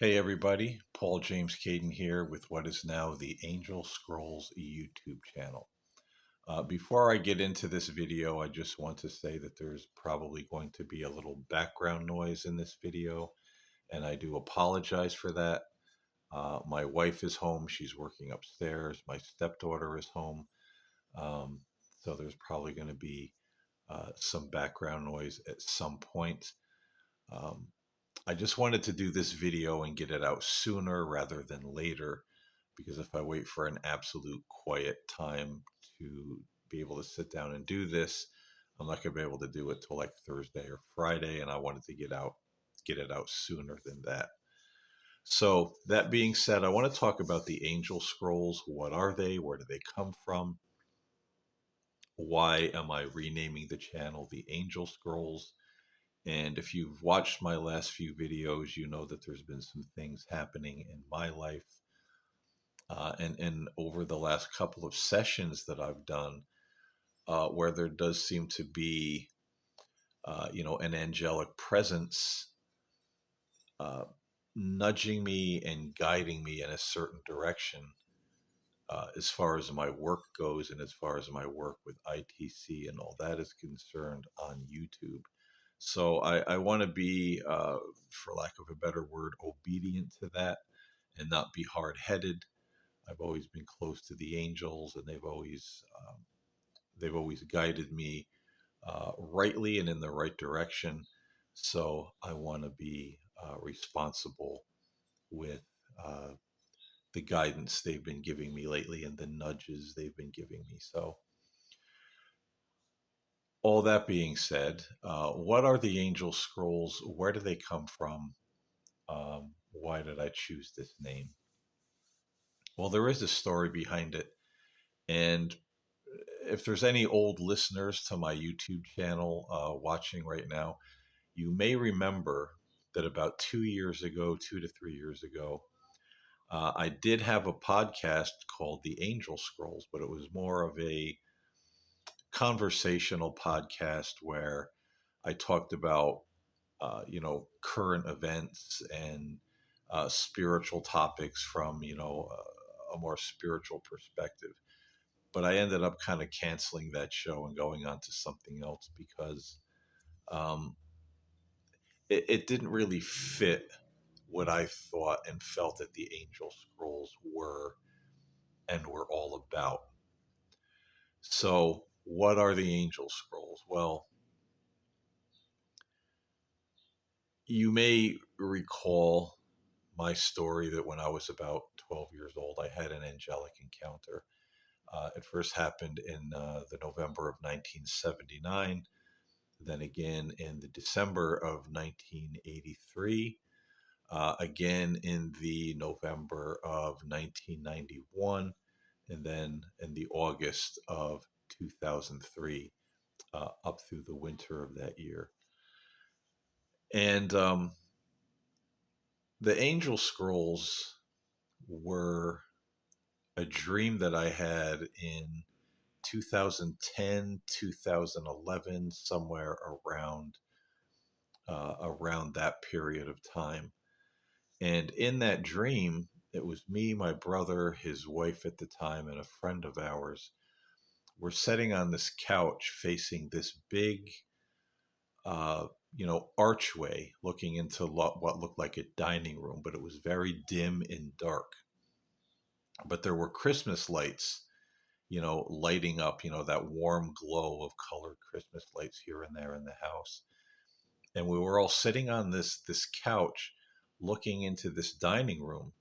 Hey everybody, Paul James Caden here with what is now the Angel Scrolls YouTube channel. Before I get into this video, I just want to say that there's probably going to be a little background noise in this video, and I do apologize for that. My wife is home, she's working upstairs, my stepdaughter is home, um, so there's probably going to be some background noise at some point. Um, I just wanted to do this video and get it out sooner rather than later, because if I wait for an absolute quiet time to be able to sit down and do this, I'm not going to be able to do it till like Thursday or Friday, and I wanted to get it out sooner than that. So that being said, I want to talk about the Angel Scrolls. What are they? Where do they come from? Why am I renaming the channel the Angel Scrolls? And if you've watched my last few videos, you know that there's been some things happening in my life. And over the last couple of sessions that I've done, where there does seem to be, an angelic presence uh, nudging me and guiding me in a certain direction as far as my work goes and as far as my work with ITC and all that is concerned on YouTube. So I want to be, for lack of a better word, obedient to that and not be hard headed. I've always been close to the angels, and they've always guided me rightly and in the right direction. So I want to be responsible with uh, the guidance they've been giving me lately and the nudges they've been giving me. So all that being said, what are the Angel Scrolls? Where do they come from? Why did I choose this name? Well, there is a story behind it. And if there's any old listeners to my YouTube channel watching right now, you may remember that about 2 years ago, 2 to 3 years ago, I did have a podcast called The Angel Scrolls, but it was more of a conversational podcast where I talked about, current events and spiritual topics from, a more spiritual perspective. But I ended up kind of canceling that show and going on to something else because um, it didn't really fit what I thought and felt that the Angel Scrolls were and were all about. So, what are the Angel Scrolls? Well, you may recall my story that when I was about 12 years old, I had an angelic encounter. It first happened in the November of 1979, then again in the December of 1983, again in the November of 1991, and then in the August of 2003, up through the winter of that year. And the Angel Scrolls were a dream that I had in 2010, 2011, somewhere around that period of time. And in that dream, it was me, my brother, his wife at the time, and a friend of ours. We're sitting on this couch facing this big, archway looking into what looked like a dining room, but it was very dim and dark. But there were Christmas lights, lighting up, that warm glow of colored Christmas lights here and there in the house. And we were all sitting on this couch looking into this dining room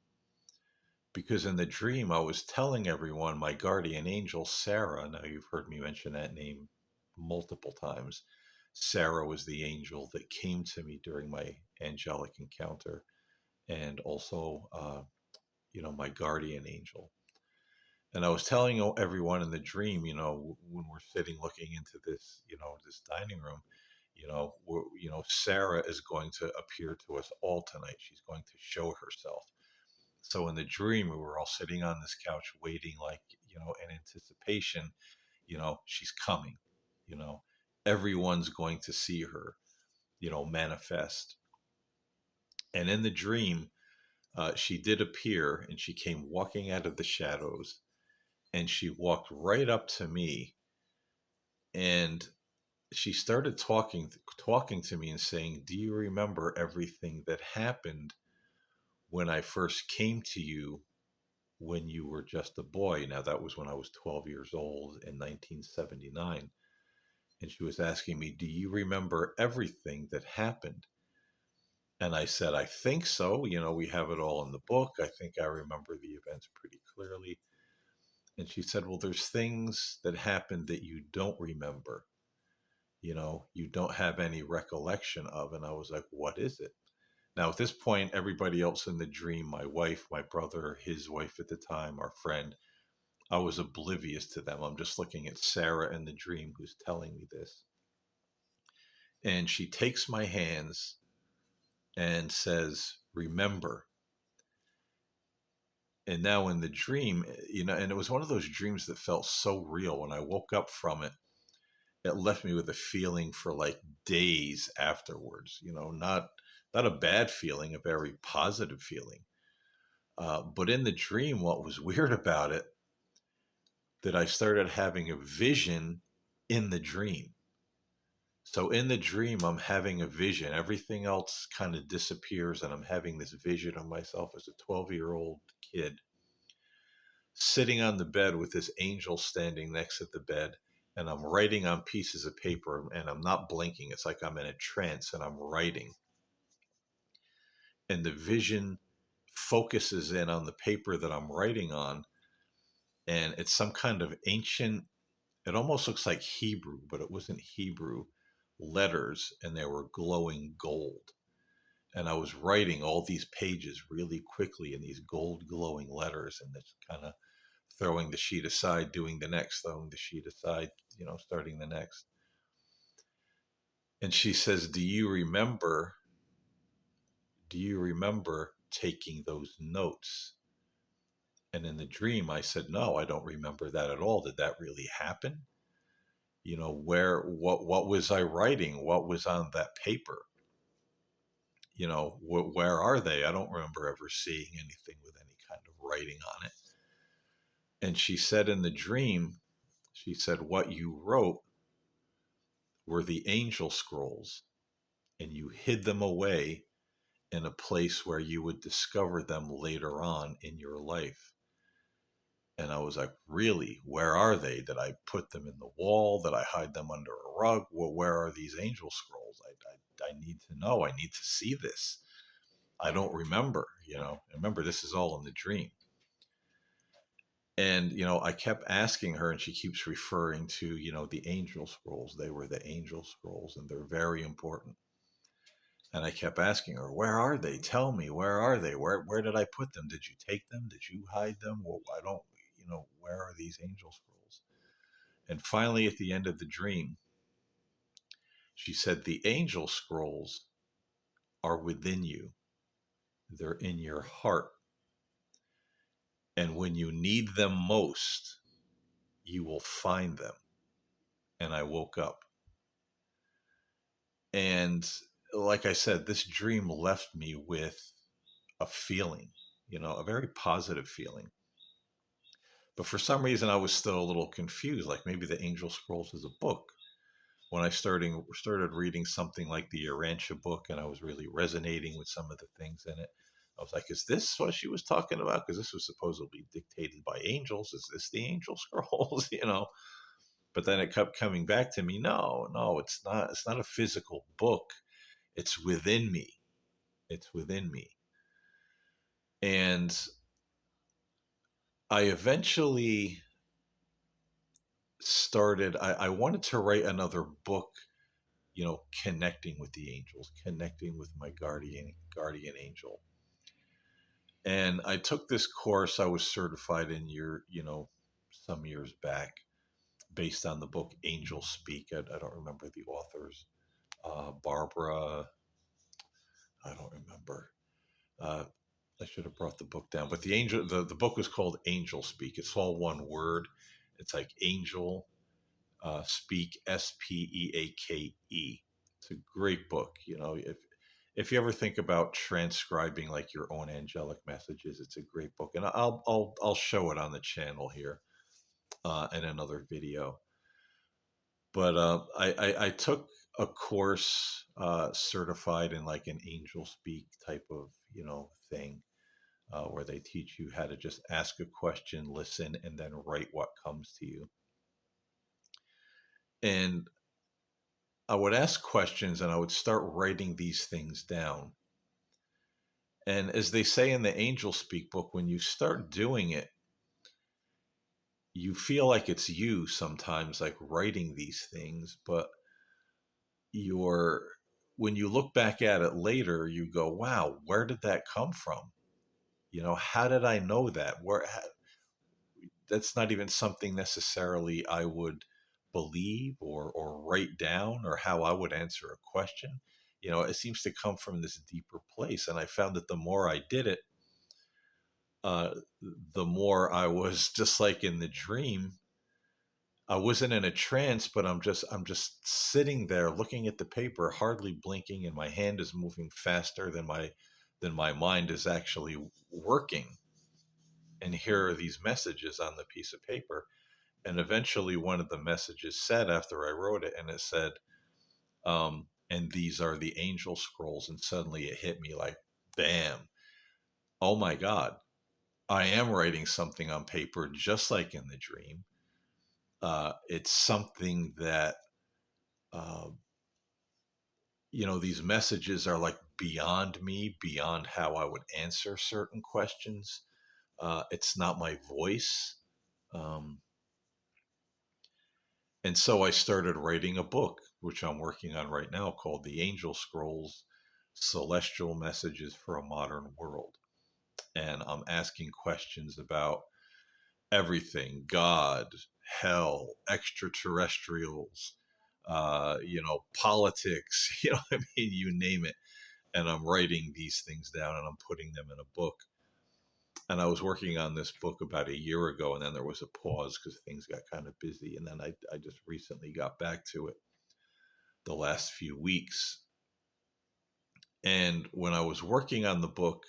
because in the dream I was telling everyone my guardian angel Sarah. Now you've heard me mention that name multiple times. Sarah was the angel that came to me during my angelic encounter, and also, my guardian angel. And I was telling everyone in the dream, when we're sitting looking into this dining room, Sarah is going to appear to us all tonight. She's going to show herself. So in the dream, we were all sitting on this couch waiting, like, in anticipation, she's coming, you know, everyone's going to see her, manifest. And in the dream, She did appear, and she came walking out of the shadows, and she walked right up to me, and she started talking to me and saying, "Do you remember everything that happened when I first came to you when you were just a boy?" Now that was when I was 12 years old in 1979, and she was asking me, "Do you remember everything that happened?" And I said, "I think so. We have it all in the book. I think I remember the events pretty clearly." And she said, "Well, there's things that happened that you don't remember, you don't have any recollection of." And I was like, "What is it?" Now, at this point, everybody else in the dream, my wife, my brother, his wife at the time, our friend, I was oblivious to them. I'm just looking at Sarah in the dream who's telling me this. And she takes my hands and says, "Remember." And now in the dream, and it was one of those dreams that felt so real. When I woke up from it, it left me with a feeling for like days afterwards. Not a bad feeling, a very positive feeling. But in the dream, what was weird about it, that I started having a vision in the dream. So in the dream, I'm having a vision. Everything else kind of disappears, and I'm having this vision of myself as a 12-year-old kid sitting on the bed with this angel standing next to the bed. And I'm writing on pieces of paper, and I'm not blinking. It's like I'm in a trance and I'm writing. And the vision focuses in on the paper that I'm writing on. And it's some kind of ancient, it almost looks like Hebrew, but it wasn't Hebrew letters, and they were glowing gold. And I was writing all these pages really quickly in these gold glowing letters, and it's kind of throwing the sheet aside, doing the next, throwing the sheet aside, starting the next. And she says, Do you remember taking those notes?" And in the dream, I said, "No, I don't remember that at all. Did that really happen? What was I writing? What was on that paper? Where are they? I don't remember ever seeing anything with any kind of writing on it." And she said in the dream, she said, "What you wrote were the angel scrolls, and you hid them away in a place where you would discover them later on in your life." And I was like, "Really? Where are they? Did I put them in the wall? Did I hide them under a rug? Well, where are these angel scrolls? I need to know. I need to see this. I don't remember, Remember, this is all in the dream." And, I kept asking her, and she keeps referring to, the angel scrolls. They were the angel scrolls, and they're very important. And I kept asking her, "Where are they? Tell me, where are they? Where did I put them? Did you take them? Did you hide them? Well, I don't, where are these angel scrolls?" And finally, at the end of the dream, she said, "The angel scrolls are within you. They're in your heart. And when you need them most, you will find them." And I woke up. And like I said, this dream left me with a feeling, a very positive feeling. But for some reason, I was still a little confused. Like maybe the Angel Scrolls is a book. When I started reading something like the Urantia book, and I was really resonating with some of the things in it, I was like, "Is this what she was talking about? Because this was supposedly dictated by angels. Is this the Angel Scrolls?" But then it kept coming back to me. No, no, it's not. It's not a physical book. It's within me. It's within me. And I eventually I wanted to write another book, connecting with the angels, connecting with my guardian angel. And I took this course. I was certified in some years back, based on the book Angel Speak. I don't remember the authors. Barbara, I don't remember. Uh, I should have brought the book down. But the book was called Angel Speak. It's all one word. It's like angel speak, Speake. It's a great book. if you ever think about transcribing like your own angelic messages, it's a great book, and I'll show it on the channel here in another video. But I took a course certified in like an angel speak type of thing, where they teach you how to just ask a question, listen, and then write what comes to you. And I would ask questions and I would start writing these things down. And as they say in the Angel Speak book, when you start doing it, you feel like it's you sometimes, like writing these things, but you're when you look back at it later, you go, "Wow, where did that come from? How did I know that? That's not even something necessarily I would believe or write down or how I would answer a question. It seems to come from this deeper place. And I found that the more I did it, uh, the more I was just like in the dream. I wasn't in a trance, but I'm just sitting there looking at the paper, hardly blinking, and my hand is moving faster than my mind is actually working. And here are these messages on the piece of paper. And eventually, one of the messages said, after I wrote it, and it said, and these are the angel scrolls. And suddenly it hit me like, bam, oh my God, I am writing something on paper just like in the dream. It's something that, uh, these messages are like beyond me, beyond how I would answer certain questions. It's not my voice. Um, And so I started writing a book, which I'm working on right now, called The Angel Scrolls: Celestial Messages for a Modern World. And I'm asking questions about everything: God, hell, extraterrestrials, politics, I mean, you name it. And I'm writing these things down and I'm putting them in a book. And I was working on this book about a year ago, and then there was a pause because things got kind of busy. And then I just recently got back to it the last few weeks. And when I was working on the book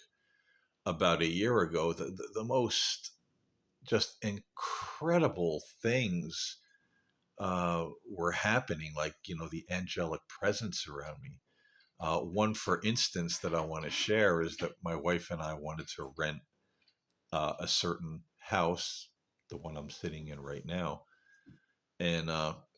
about a year ago, the most just incredible things were happening, like, the angelic presence around me. One, for instance, that I want to share is that my wife and I wanted to rent a certain house, the one I'm sitting in right now. And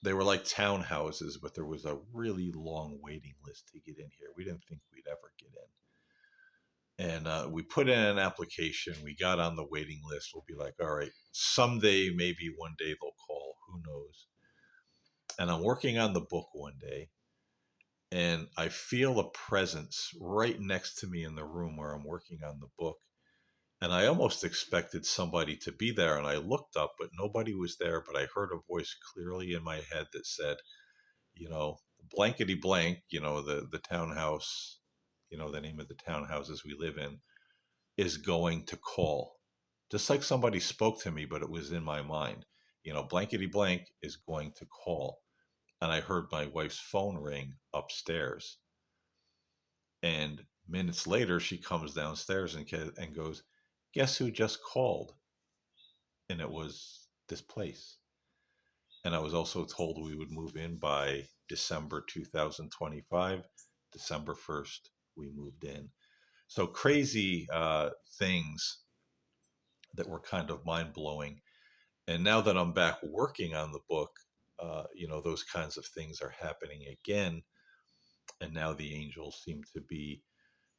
they were like townhouses, but there was a really long waiting list to get in here. We didn't think we'd ever get in. And we put in an application. We got on the waiting list. We'll be like, all right, someday, maybe one day they'll call. Who knows? And I'm working on the book one day, and I feel a presence right next to me in the room where I'm working on the book. And I almost expected somebody to be there. And I looked up, but nobody was there. But I heard a voice clearly in my head that said, blankety blank, the townhouse, the name of the townhouses we live in, is going to call. Just like somebody spoke to me, but it was in my mind. Blankety blank is going to call. And I heard my wife's phone ring upstairs. And minutes later, she comes downstairs and goes, "Guess who just called?" And it was this place. And I was also told we would move in by December 2025. December 1st, we moved in. So crazy things that were kind of mind blowing. And now that I'm back working on the book, those kinds of things are happening again. And now the angels seem to be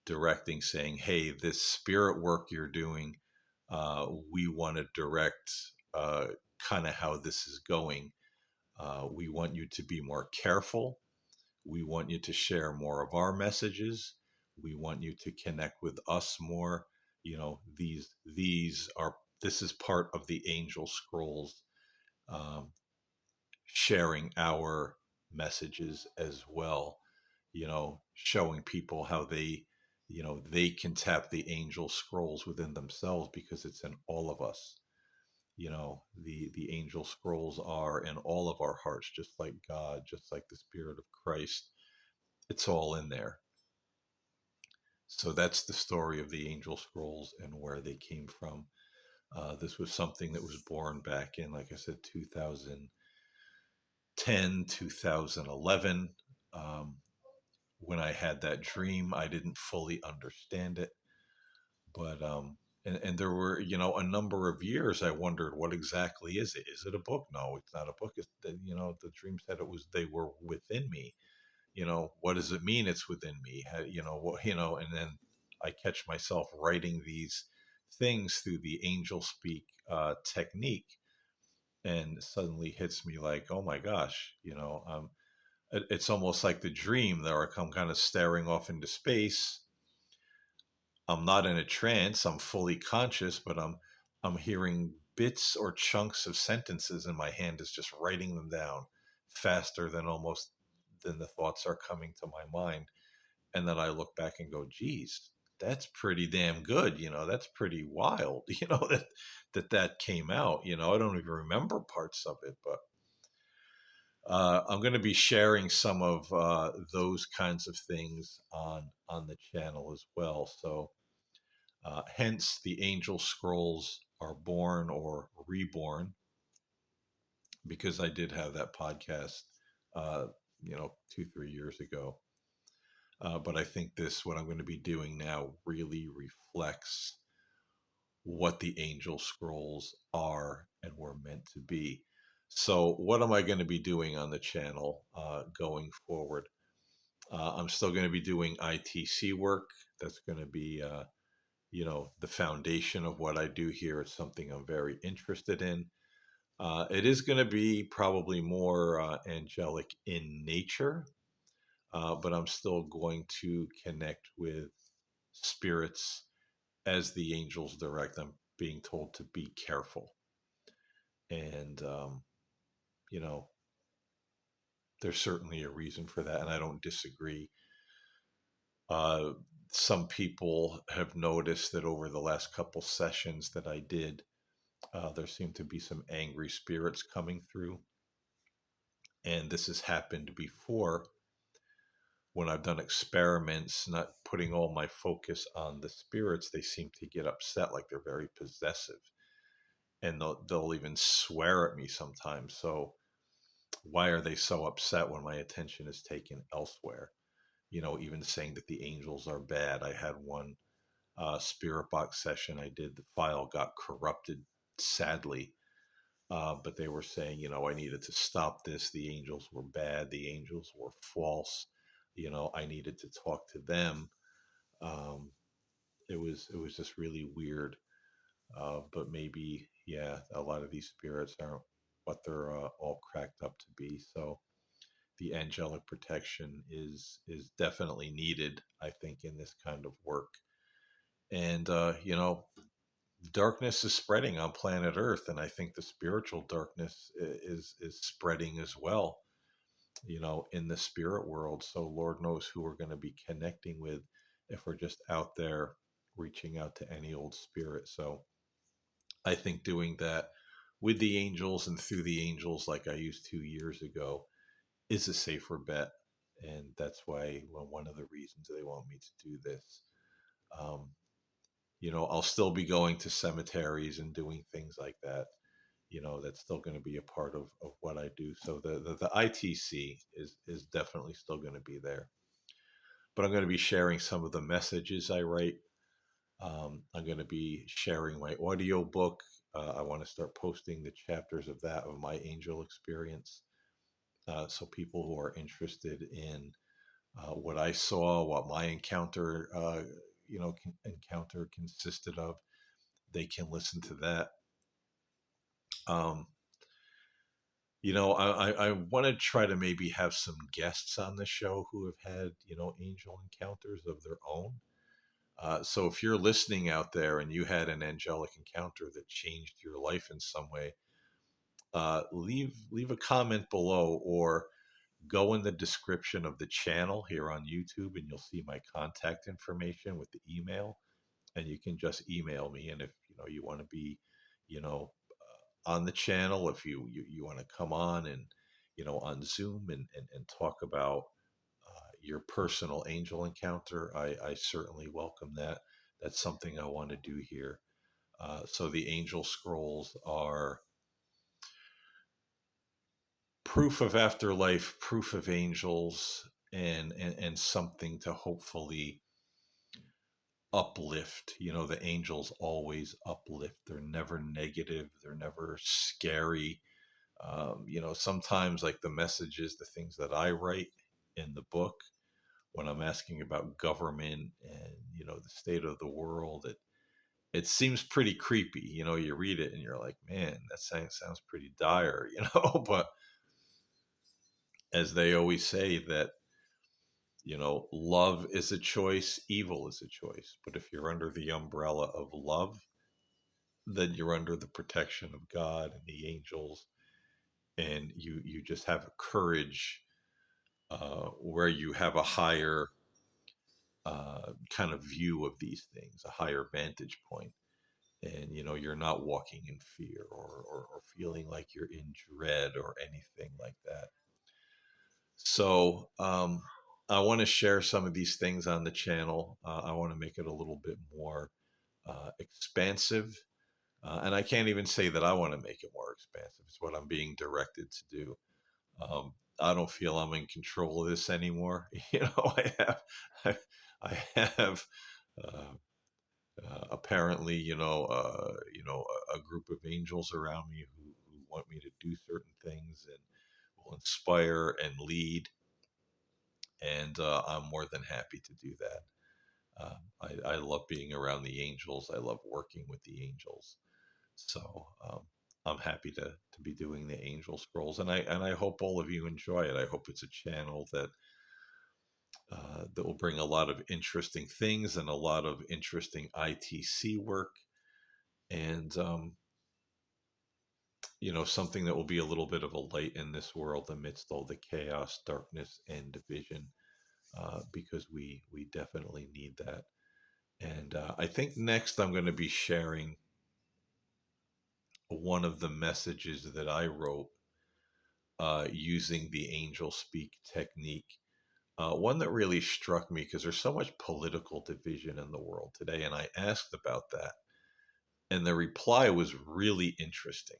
directing, saying, "Hey, this spirit work you're doing, we want to direct kind of how this is going. We want you to be more careful. We want you to share more of our messages. We want you to connect with us more. This is part of the angel scrolls, um, sharing our messages as well, showing people how they can tap the angel scrolls within themselves because it's in all of us. The angel scrolls are in all of our hearts, just like God, just like the Spirit of Christ. It's all in there. So that's the story of the Angel Scrolls and where they came from. This was something that was born back in, like I said, 2010, 2011. Um, when I had that dream, I didn't fully understand it, but and there were, a number of years I wondered, what exactly is it? Is it a book? No, it's not a book. It's the dream said it was, they were within me. What does it mean it's within me? And then I catch myself writing these things through the angel speak technique, and suddenly hits me like, oh my gosh, it's almost like the dream there. I'm kind of staring off into space. I'm not in a trance. I'm fully conscious, but I'm hearing bits or chunks of sentences, and my hand is just writing them down faster than the thoughts are coming to my mind. And then I look back and go, geez, that's pretty damn good. That's pretty wild, that came out. I don't even remember parts of it, but I'm going to be sharing some of those kinds of things on the channel as well. So hence, the Angel Scrolls are born or reborn, because I did have that podcast, uh, 2, 3 years ago. But I think what I'm going to be doing now really reflects what the Angel Scrolls are and were meant to be. So, what am I going to be doing on the channel going forward? I'm still going to be doing ITC work. That's going to be the foundation of what I do here. It's something I'm very interested in. It is going to be probably more angelic in nature, but I'm still going to connect with spirits as the angels direct. I'm being told to be careful. And, you know, there's certainly a reason for that, and I don't disagree. Uh, some people have noticed that over the last couple sessions that I did, there seemed to be some angry spirits coming through. And this has happened before when I've done experiments, not putting all my focus on the spirits. They seem to get upset, like they're very possessive. And they'll even swear at me sometimes. So, why are they so upset when my attention is taken elsewhere? Even saying that the angels are bad. I had one spirit box session I did, the file got corrupted, sadly. But they were saying, I needed to stop this. The angels were bad. The angels were false. I needed to talk to them. Um, it was just really weird. But maybe, yeah, a lot of these spirits aren't what they're all cracked up to be. So the angelic protection is definitely needed, I think, in this kind of work. And darkness is spreading on planet Earth, and I think the spiritual darkness is spreading as well. In the spirit world. So Lord knows who we're going to be connecting with if we're just out there reaching out to any old spirit. So I think doing that with the angels and through the angels, like I used 2 years ago, is a safer bet. And that's why, well, one of the reasons they want me to do this. Um, I'll still be going to cemeteries and doing things like that. That's still going to be a part of what I do. So the ITC is definitely still going to be there. But I'm going to be sharing some of the messages I write. I'm going to be sharing my audio book. I want to start posting the chapters of that, of my angel experience. So people who are interested in what I saw, what my encounter consisted of, they can listen to that. Um, I want to try to maybe have some guests on the show who have had, angel encounters of their own. So if you're listening out there and you had an angelic encounter that changed your life in some way, leave a comment below, or go in the description of the channel here on YouTube, and you'll see my contact information with the email, and you can just email me. And if you want to be, you know, on the channel, if you want to come on and on Zoom and talk about your personal angel encounter, I certainly welcome that. That's something I want to do here. So the angel scrolls are proof of afterlife, proof of angels, and something to hopefully uplift. You know, the angels always uplift. They're never negative. They're never scary. You know, sometimes like the messages, the things that I write in the book when I'm asking about government and, you know, the state of the world, it seems pretty creepy. You know, you read it and you're like, man, that sounds pretty dire, you know. But as they always say, that, you know, love is a choice, evil is a choice. But if you're under the umbrella of love, then you're under the protection of God and the angels, and you just have a courage where you have a higher kind of view of these things, a higher vantage point, and you know you're not walking in fear or feeling like you're in dread or anything like that. So I want to share some of these things on the channel. I want to make it a little bit more expansive. And I can't even say that I want to make it more expansive. It's what I'm being directed to do. I don't feel I'm in control of this anymore. You know, I, I have uh, apparently, a group of angels around me who want me to do certain things and will inspire and lead. And I'm more than happy to do that. I love being around the angels. I love working with the angels. So I'm happy to be doing the Angel Scrolls, and I hope all of you enjoy it. I hope it's a channel that will bring a lot of interesting things and a lot of interesting ITC work, and you know, something that will be a little bit of a light in this world amidst all the chaos, darkness, and division, because we definitely need that. And I think next I'm going to be sharing one of the messages that I wrote using the angel speak technique. One that really struck me because there's so much political division in the world today, and I asked about that, and the reply was really interesting.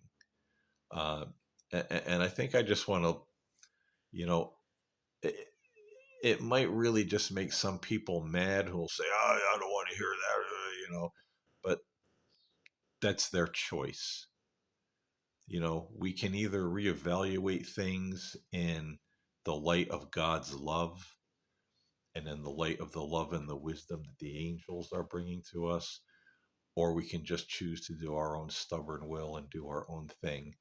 Uh, and I think I just want to, you know, it, it might really just make some people mad who will say, "Oh, I don't want to hear that," you know, but that's their choice. You know, we can either reevaluate things in the light of God's love and in the light of the love and the wisdom that the angels are bringing to us, or we can just choose to do our own stubborn will and do our own thing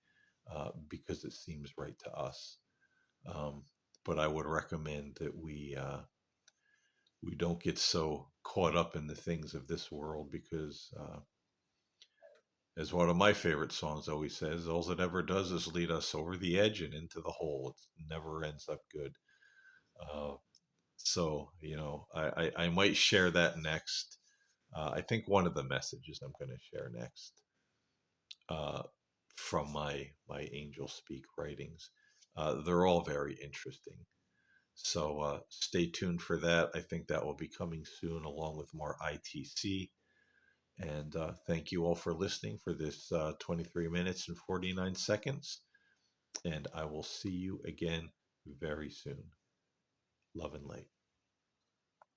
because it seems right to us. Um, but I would recommend that we don't get so caught up in the things of this world because, as one of my favorite songs always says, all it ever does is lead us over the edge and into the hole. It never ends up good. Uh, so, you know, I might share that next. I think one of the messages I'm going to share next uh, from my Angel Speak writings. They're all very interesting. So stay tuned for that. I think that will be coming soon, along with more ITC. And thank you all for listening for this 23 minutes and 49 seconds. And I will see you again very soon. Love and light.